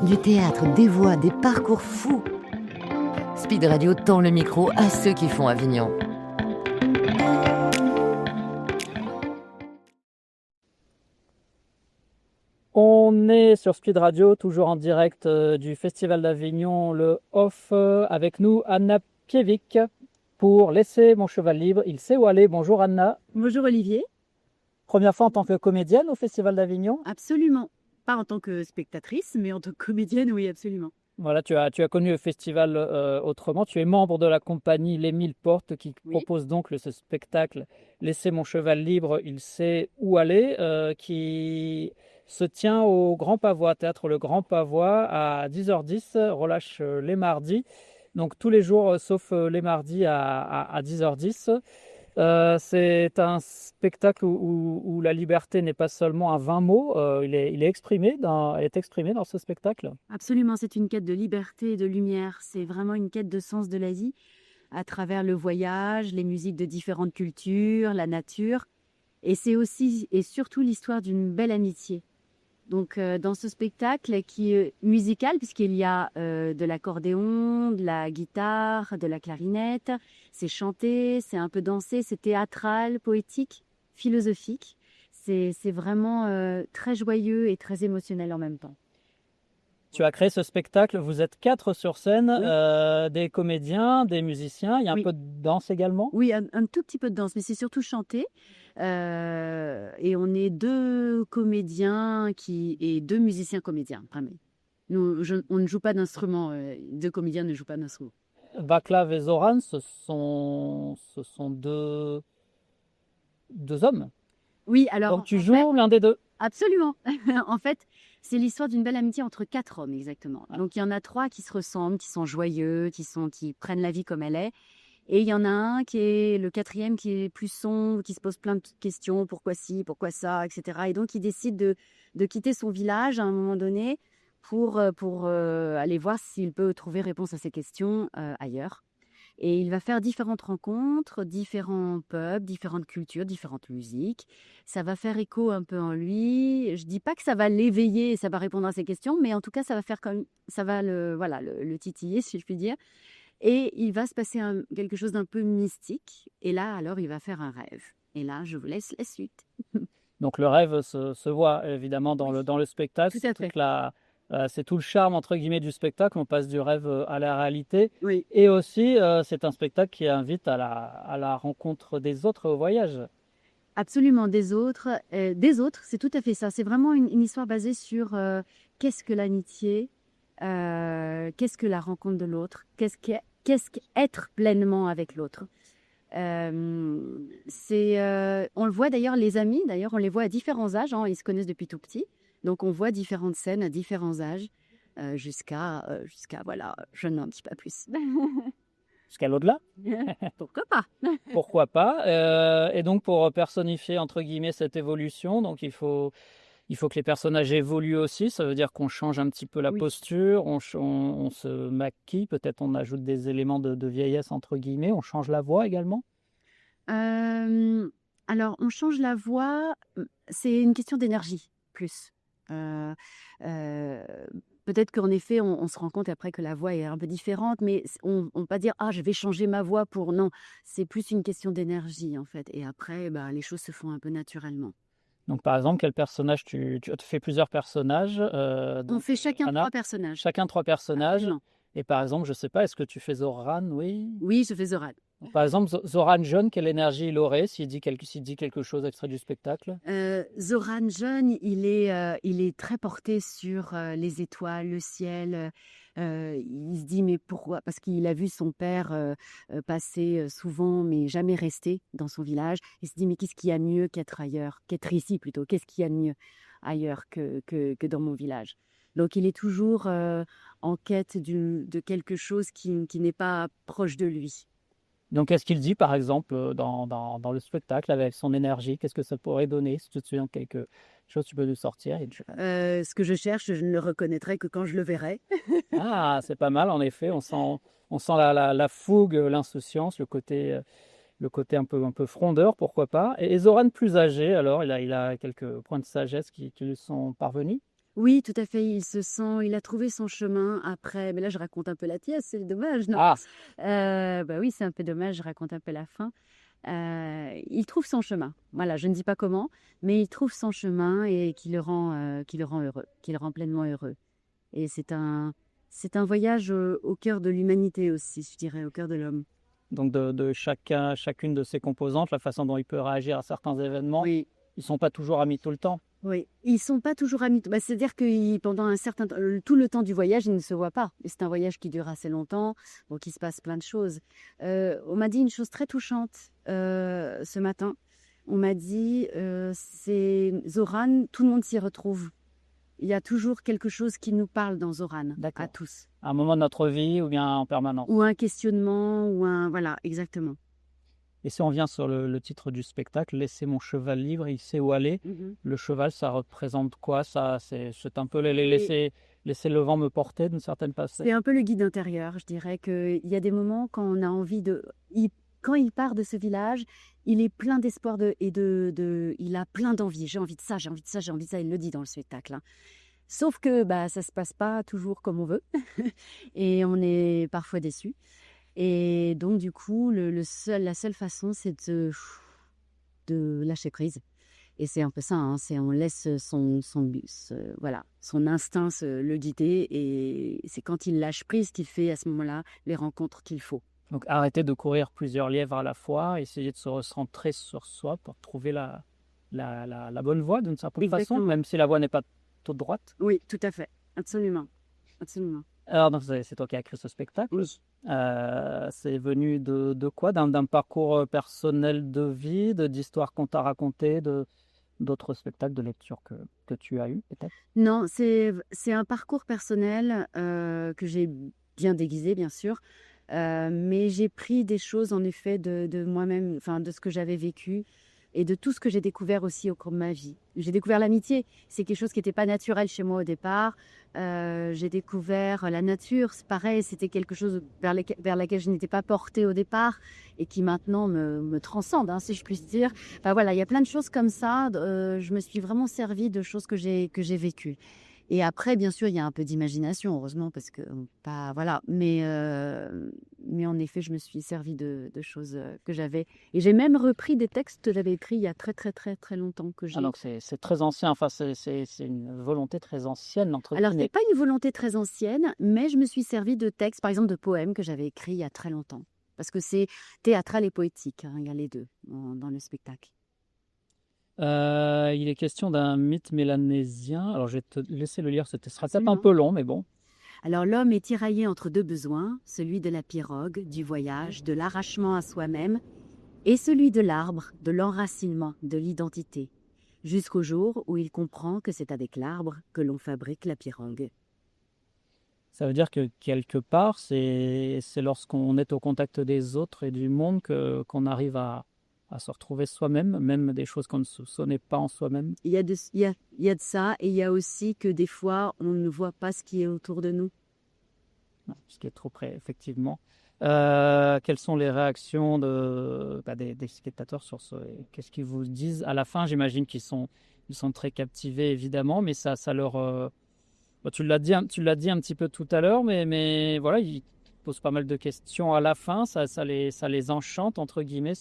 Du théâtre, des voix, des parcours fous. Speed Radio tend le micro à ceux qui font Avignon. On est sur Speed Radio, toujours en direct du Festival d'Avignon, le Off, avec nous Anna Pievik pour Laisser mon cheval libre. Il sait où aller. Bonjour Anna. Bonjour Olivier. Première fois en tant que comédienne au Festival d'Avignon? Absolument. Pas en tant que spectatrice, mais en tant que comédienne, oui, absolument. Voilà, tu as connu le festival autrement. Tu es membre de la compagnie Les Mille Portes qui propose donc ce spectacle Laisser mon cheval libre, il sait où aller, qui se tient au Grand Pavois, théâtre Le Grand Pavois à 10h10, relâche les mardis. Donc tous les jours sauf les mardis à 10h10. C'est un spectacle où la liberté n'est pas seulement un vain mot, elle est exprimée dans ce spectacle. Absolument, c'est une quête de liberté et de lumière. C'est vraiment une quête de sens de la vie à travers le voyage, les musiques de différentes cultures, la nature. Et c'est aussi et surtout l'histoire d'une belle amitié. Donc dans ce spectacle qui est musical, puisqu'il y a de l'accordéon, de la guitare, de la clarinette, c'est chanté, c'est un peu dansé, c'est théâtral, poétique, philosophique. C'est vraiment très joyeux et très émotionnel en même temps. Tu as créé ce spectacle, vous êtes 4 sur scène, des comédiens, des musiciens, il y a un peu de danse également? Oui, un tout petit peu de danse, mais c'est surtout chanté. Et on est 2 comédiens et 2 musiciens comédiens. On ne joue pas d'instrument, 2 comédiens ne jouent pas d'instrument. Vaclav et Zoran, ce sont deux hommes. Oui, alors. Donc tu joues l'un des deux. Absolument. En fait, c'est l'histoire d'une belle amitié entre 4 hommes, exactement. Donc il y en a 3 qui se ressemblent, qui sont joyeux, qui prennent la vie comme elle est. Et il y en a un qui est le 4e, qui est plus sombre, qui se pose plein de questions, pourquoi ci, pourquoi ça, etc. Et donc il décide de quitter son village à un moment donné pour aller voir s'il peut trouver réponse à ces questions ailleurs. Et il va faire différentes rencontres, différents pubs, différentes cultures, différentes musiques. Ça va faire écho un peu en lui. Je dis pas que ça va l'éveiller et ça va répondre à ses questions, mais en tout cas, ça va le titiller, si je puis dire. Et il va se passer quelque chose d'un peu mystique. Et là, alors, il va faire un rêve. Et là, je vous laisse la suite. Donc le rêve se voit évidemment dans le spectacle. Tout à fait. C'est tout le charme entre guillemets du spectacle. On passe du rêve à la réalité. Oui. Et aussi, c'est un spectacle qui invite à la rencontre des autres au voyage. Absolument, des autres, c'est tout à fait ça. C'est vraiment une histoire basée sur qu'est-ce que l'amitié, qu'est-ce que la rencontre de l'autre, qu'est-ce qu'être pleinement avec l'autre. On le voit d'ailleurs, les amis, d'ailleurs, on les voit à différents âges, hein, ils se connaissent depuis tout petit. Donc on voit différentes scènes à différents âges, jusqu'à voilà, je n'en dis pas plus. Jusqu'à l'au-delà? Pourquoi pas? Pourquoi pas? Et donc pour personnifier entre guillemets cette évolution, donc il faut que les personnages évoluent aussi. Ça veut dire qu'on change un petit peu la posture, on se maquille, peut-être on ajoute des éléments de vieillesse entre guillemets, on change la voix également? Alors on change la voix, c'est une question d'énergie plus. Peut-être qu'en effet, on se rend compte après que la voix est un peu différente, mais on ne va pas dire: «Ah, je vais changer ma voix pour» non, c'est plus une question d'énergie, en fait et après, bah, les choses se font un peu naturellement. Donc par exemple, quel personnage tu fais plusieurs personnages, On fait chacun Anna? 3 personnages. Chacun 3 personnages. Absolument. Et par exemple, je sais pas, est-ce que tu fais Zoran? Oui? Oui, je fais Zoran. Par exemple, Zoran jeune, quelle énergie il aurait s'il dit quelque chose extrait du spectacle? Zoran jeune, il est très porté sur, les étoiles, le ciel, il se dit: «Mais pourquoi?» parce qu'il a vu son père, passer, souvent mais jamais rester dans son village. Il se dit: «Mais qu'est-ce qu'il y a de mieux qu'être ailleurs? Qu'être ici plutôt? Qu'est-ce qu'il y a de mieux ailleurs que dans mon village?» Donc il est toujours, en quête de quelque chose qui n'est pas proche de lui. Donc qu'est-ce qu'il dit par exemple, dans le spectacle avec son énergie? Qu'est-ce que ça pourrait donner? Si tu te souviens de quelque chose, tu peux nous sortir Ce que je cherche, je ne le reconnaîtrai que quand je le verrai. Ah, c'est pas mal en effet, on sent la fougue, l'insouciance, le côté un peu frondeur, pourquoi pas? Et Zoran plus âgé alors, il a quelques points de sagesse qui lui sont parvenus? Oui, tout à fait. Il a trouvé son chemin après. Mais là, je raconte un peu la pièce, c'est dommage, non? Ah, Bah oui, c'est un peu dommage, je raconte un peu la fin. Il trouve son chemin. Voilà, je ne dis pas comment, mais il trouve son chemin et qui le rend heureux, qui le rend pleinement heureux. Et c'est un voyage au cœur de l'humanité aussi, je dirais, au cœur de l'homme. donc de chacune de ses composantes, la façon dont il peut réagir à certains événements, Oui. ils sont pas toujours amis tout le temps. Oui, ils sont pas toujours amis. Bah, c'est-à-dire que pendant un certain temps, tout le temps du voyage, ils ne se voient pas. Et c'est un voyage qui dure assez longtemps, donc il se passe plein de choses. On m'a dit une chose très touchante ce matin. On m'a dit, c'est Zoran, tout le monde s'y retrouve. Il y a toujours quelque chose qui nous parle dans Zoran, D'accord. à tous. À un moment de notre vie ou bien en permanence. Ou un questionnement, ou un... Voilà, exactement. Et si on vient sur le titre du spectacle, Laissez mon cheval libre, il sait où aller. Le cheval, ça représente quoi? Ça, c'est un peu laisser le vent me porter d'une certaine façon. C'est un peu le guide intérieur. Je dirais qu'il y a des moments quand on a envie de... Quand il part de ce village, il est plein d'espoir il a plein d'envie. J'ai envie de ça, j'ai envie de ça, j'ai envie de ça. Il le dit dans le spectacle, hein. Sauf que bah, ça ne se passe pas toujours comme on veut. Et on est parfois déçu. Et donc, du coup, la seule façon, c'est de lâcher prise. Et c'est un peu ça, hein, on laisse voilà, son instinct le guider. Et c'est quand il lâche prise qu'il fait à ce moment-là les rencontres qu'il faut. Donc arrêter de courir plusieurs lièvres à la fois, essayer de se recentrer sur soi pour trouver la bonne voie d'une certaine façon, Exactement. même si la voie n'est pas toute droite. Oui, tout à fait. Absolument. Absolument. Alors, donc, c'est toi qui as écrit ce spectacle. Oui. C'est venu de quoi? D'un parcours personnel de vie, d'histoires qu'on t'a racontées, d'autres spectacles de lecture que tu as eu, peut-être? Non, c'est un parcours personnel que j'ai bien déguisé, bien sûr. Mais j'ai pris des choses, en effet, de moi-même, enfin, de ce que j'avais vécu et de tout ce que j'ai découvert aussi au cours de ma vie. J'ai découvert l'amitié. C'est quelque chose qui n'était pas naturel chez moi au départ. J'ai découvert la nature. C'est pareil, c'était quelque chose vers laquelle je n'étais pas portée au départ et qui maintenant me transcende, hein, si je puis dire. Enfin, voilà, il y a plein de choses comme ça. Je me suis vraiment servie de choses que j'ai vécues. Et après, bien sûr, il y a un peu d'imagination, heureusement, parce que pas voilà. Mais en effet, je me suis servie de choses que j'avais. Et j'ai même repris des textes que j'avais écrits il y a très, très, très, très longtemps que j'ai. Ah, donc c'est très ancien, enfin c'est une volonté très ancienne, entre Alors, guillemets. c'est pas une volonté très ancienne, mais je me suis servie de textes, par exemple, de poèmes que j'avais écrits il y a très longtemps. Parce que c'est théâtral et poétique, hein, il y a les deux dans le spectacle. Il est question d'un mythe mélanésien. Alors, je vais te laisser le lire, ce sera peut-être un Absolument. peu long, mais bon. Alors l'homme est tiraillé entre deux besoins, celui de la pirogue, du voyage, de l'arrachement à soi-même, et celui de l'arbre, de l'enracinement, de l'identité, jusqu'au jour où il comprend que c'est avec l'arbre que l'on fabrique la pirogue. Ça veut dire que quelque part, c'est lorsqu'on est au contact des autres et du monde qu'on arrive à se retrouver soi-même, même des choses qu'on ne soupçonnait pas en soi-même. Il y a de ça, et il y a aussi que des fois, on ne voit pas ce qui est autour de nous. Ce qui est trop près, effectivement. Quelles sont les réactions des spectateurs sur ce... Qu'est-ce qu'ils vous disent à la fin? J'imagine qu'ils sont très captivés, évidemment, mais ça leur... tu l'as dit un petit peu tout à l'heure, mais voilà, ils posent pas mal de questions à la fin. Ça les enchante, entre guillemets,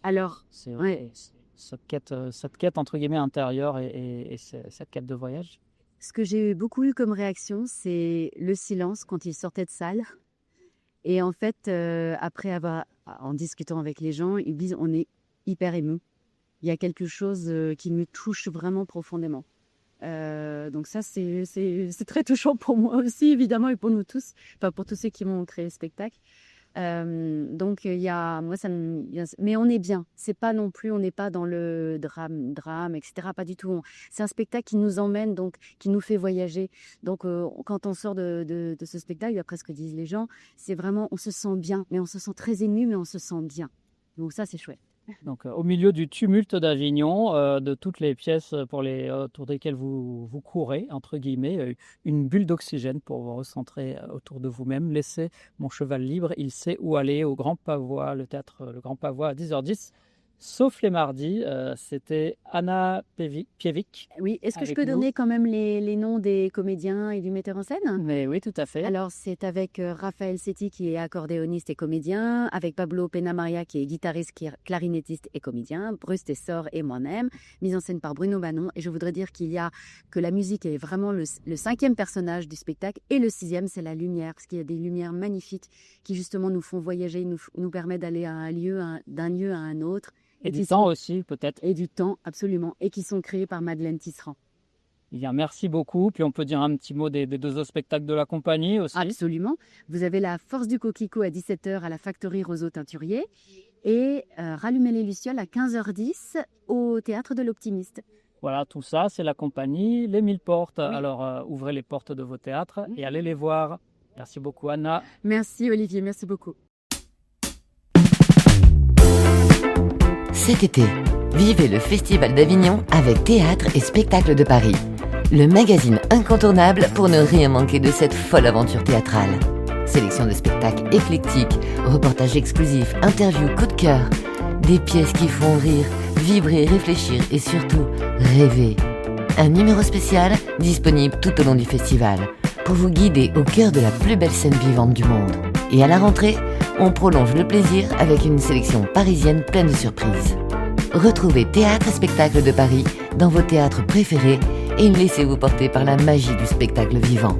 Alors, ouais. cette quête, entre guillemets, intérieure et cette quête de voyage. Ce que j'ai beaucoup eu comme réaction, c'est le silence quand ils sortaient de salle. Et en fait, après en discutant avec les gens, ils disent on est hyper émus. Il y a quelque chose qui me touche vraiment profondément. Donc ça, c'est très touchant pour moi aussi, évidemment, et pour nous tous, enfin pour tous ceux qui m'ont créé le spectacle. Donc il y a, moi ça me, mais on est bien. C'est pas non plus, on n'est pas dans le drame, etc. Pas du tout. C'est un spectacle qui nous emmène, donc qui nous fait voyager. Donc quand on sort de ce spectacle, d'après ce que disent les gens, c'est vraiment, on se sent bien, mais on se sent très ému, mais on se sent bien. Donc ça, c'est chouette. Donc, au milieu du tumulte d'Avignon, de toutes les pièces autour desquelles vous courez, entre guillemets, une bulle d'oxygène pour vous recentrer autour de vous-même. Laissez mon cheval libre, il sait où aller, au Grand Pavois, le théâtre Le Grand Pavois à 10h10. sauf les mardis. C'était Anna Piewik Oui, est-ce que je avec peux nous. donner quand même les noms des comédiens et du metteur en scène? Mais oui, tout à fait. Alors, c'est avec Raphaël Setti qui est accordéoniste et comédien, avec Pablo Penamaria qui est guitariste, clarinettiste et comédien, Bruce Tessor et moi-même, mise en scène par Bruno Banon. Et je voudrais dire que la musique est vraiment le 5e personnage du spectacle et le 6e, c'est la lumière, parce qu'il y a des lumières magnifiques qui justement nous font voyager, nous permettent d'aller à d'un lieu à un autre. Et du qui temps sont- aussi, peut-être. Et du temps, absolument, et qui sont créés par Madeleine Tisserand. Eh bien, merci beaucoup. Puis on peut dire un petit mot des 2 autres spectacles de la compagnie aussi. Absolument. Vous avez la Force du Coquelicot à 17h à la Factory Roseau Teinturier et Rallumer les Lucioles à 15h10 au Théâtre de l'Optimiste. Voilà, tout ça, c'est la compagnie Les 1000 Portes. Oui. Alors, ouvrez les portes de vos théâtres Oui. et allez les voir. Merci beaucoup, Anna. Merci Olivier, merci beaucoup. Cet été, vivez le Festival d'Avignon avec Théâtre et Spectacle de Paris. Le magazine incontournable pour ne rien manquer de cette folle aventure théâtrale. Sélection de spectacles éclectiques, reportages exclusifs, interviews, coups de cœur. Des pièces qui font rire, vibrer, réfléchir et surtout rêver. Un numéro spécial disponible tout au long du festival pour vous guider au cœur de la plus belle scène vivante du monde. Et à la rentrée, on prolonge le plaisir avec une sélection parisienne pleine de surprises. Retrouvez Théâtre et Spectacle de Paris dans vos théâtres préférés et laissez-vous porter par la magie du spectacle vivant.